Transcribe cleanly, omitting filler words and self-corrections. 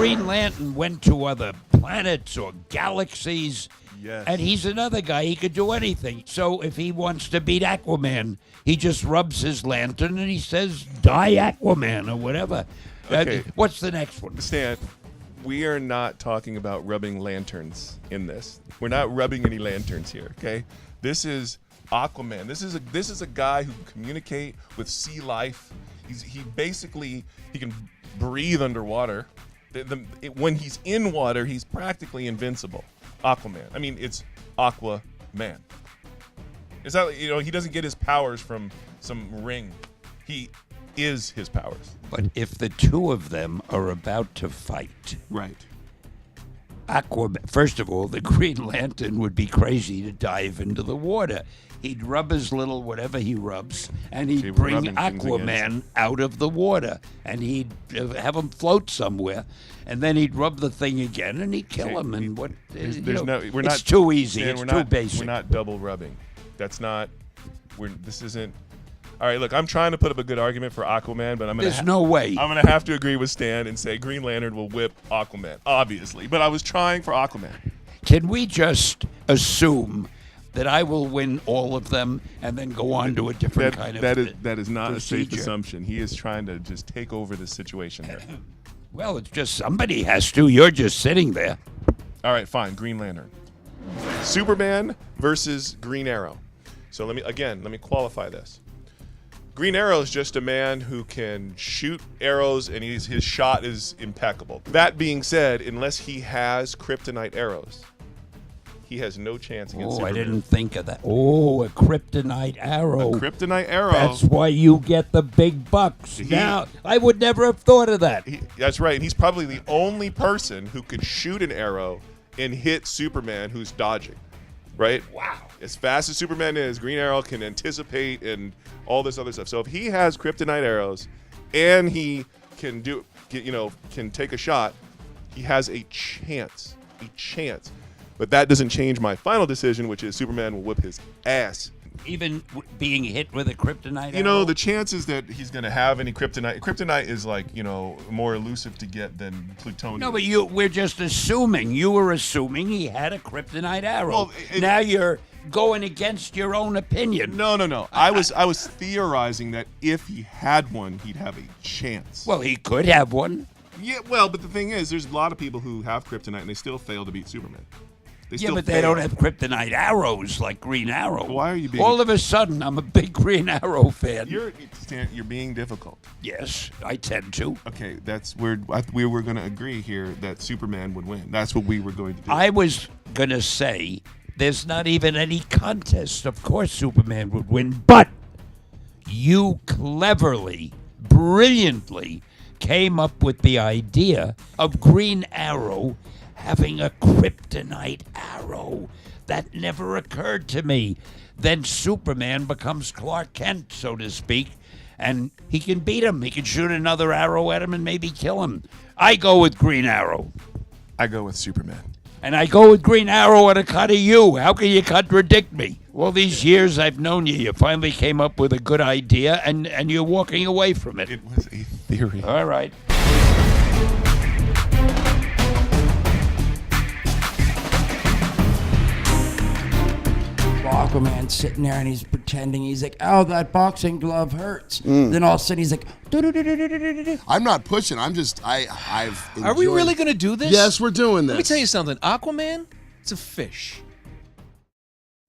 Green Lantern went to other planets or galaxies. Yes. And he's another guy. He could do anything. So if he wants to beat Aquaman, he just rubs his lantern and he says, "Die, Aquaman," or whatever. Okay. What's the next one? Stan, we are not talking about rubbing lanterns in this. We're not rubbing any lanterns here, okay? This is Aquaman. This is a guy who can communicate with sea life. He can breathe underwater. When he's in water, he's practically invincible. Aquaman. I mean, it's Aquaman. Is that, he doesn't get his powers from some ring. He is his powers. But if the two of them are about to fight, Right. Aquaman, first of all, the Green Lantern would be crazy to dive into the water. He'd rub his little whatever he rubs, and he'd bring rubbing things Aquaman out of the water, and he'd have him float somewhere, and then he'd rub the thing again, and he'd kill him. And what? It's too easy. Stan, It's too basic. We're not double rubbing. This isn't. All right, look, I'm trying to put up a good argument for Aquaman, but There's no way. I'm going to have to agree with Stan and say Green Lantern will whip Aquaman, obviously. But I was trying for Aquaman. Can we just assume that I will win all of them and then go on to a different kind of that is not procedure? a safe assumption. He is trying to just take over the situation here. Well, it's just somebody has to. You're just sitting there. All right, fine. Green Lantern. Superman versus Green Arrow. So let me qualify this. Green Arrow is just a man who can shoot arrows, and his shot is impeccable. That being said, unless he has kryptonite arrows, he has no chance against Superman. I didn't think of that. Oh, a kryptonite arrow. A kryptonite arrow. That's why you get the big bucks. Now, I would never have thought of that. That's right. And he's probably the only person who could shoot an arrow and hit Superman who's dodging. Right? Wow. As fast as Superman is, Green Arrow can anticipate and all this other stuff. So if he has kryptonite arrows and he can can take a shot, he has a chance. But that doesn't change my final decision, which is Superman will whip his ass. Even being hit with a kryptonite arrow? The chances that he's going to have any kryptonite. Kryptonite is more elusive to get than plutonium. No, but we're just assuming. You were assuming he had a kryptonite arrow. Well, now you're going against your own opinion. No. I was theorizing that if he had one, he'd have a chance. Well, he could have one. Yeah, well, but the thing is, there's a lot of people who have kryptonite and they still fail to beat Superman. They don't have kryptonite arrows like Green Arrow. Why are you being... All of a sudden, I'm a big Green Arrow fan. You're being difficult. Yes, I tend to. Okay, that's where we were going to agree here that Superman would win. That's what we were going to do. I was going to say there's not even any contest. Of course Superman would win, but you cleverly, brilliantly came up with the idea of Green Arrow having a kryptonite arrow. That never occurred to me. Then Superman becomes Clark Kent, so to speak, and he can beat him. He can shoot another arrow at him and maybe kill him. I go with Green Arrow. I go with Superman. And I go with Green Arrow on account of you. How can you contradict me? All these years I've known you. You finally came up with a good idea, and you're walking away from it. It was a theory. All right. Aquaman's sitting there and he's pretending. He's like, "Oh, that boxing glove hurts." Then all of a sudden he's like, "Do-do-do-do-do-do-do." I'm not pushing. I've Are we really going to do this? Yes, we're doing this. Let me tell you something. Aquaman, it's a fish.